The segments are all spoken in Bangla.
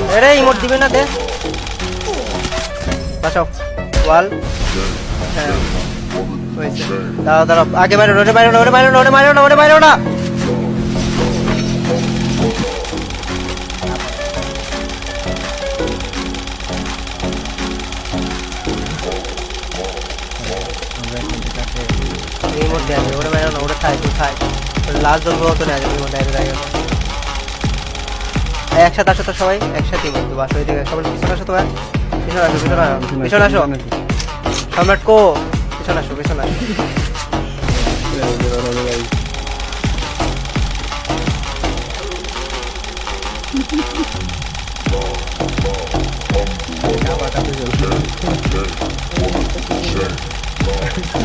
আরে ইমোট দিবে না দে বাঁচাও ওয়াল হ্যাঁ হয়েছে দাঁড়াও দাঁড়াও আগে বাইরে ওরে বাইরে ওরে বাইরে ওরে বাইরে ওরে বাইরে না ইমোট দেয়া ওরে বাইরে না ওরে খায় তুই খায় লাস্ট জন তো না যাবে ইমোট ডাইরেক্ট আগে একসাথে আসো তো সবাই একসাথে ইমোট দেবো আসো এদিকে সবাই পিছনে আসো তো ভাই পিছনে আসো পিছনে আসো সম্রাট কো পিছনে আসো পিছনে আসো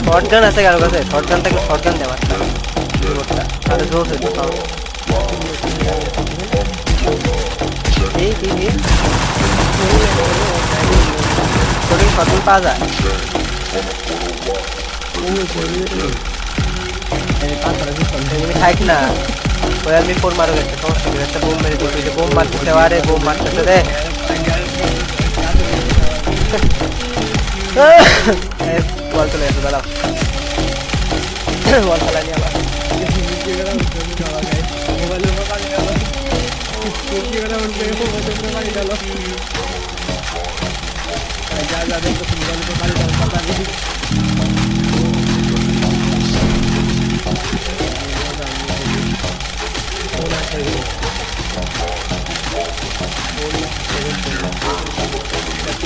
শটগান আছে কারো কাছে শটগান থাকলে শটগান দেওয়া তাহলে জোর হইতো শটগান পাওয়া যায় খাইক না ওই আমি ফোন মারো গেছে সমস্যা নেই একটা বোম মেরে দিচ্ছি বোম মারতেছে আরে বোম মারতেছে রে বল চলে আসো দাঁড়াও বল চালাই আবার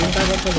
চিন্তা করতে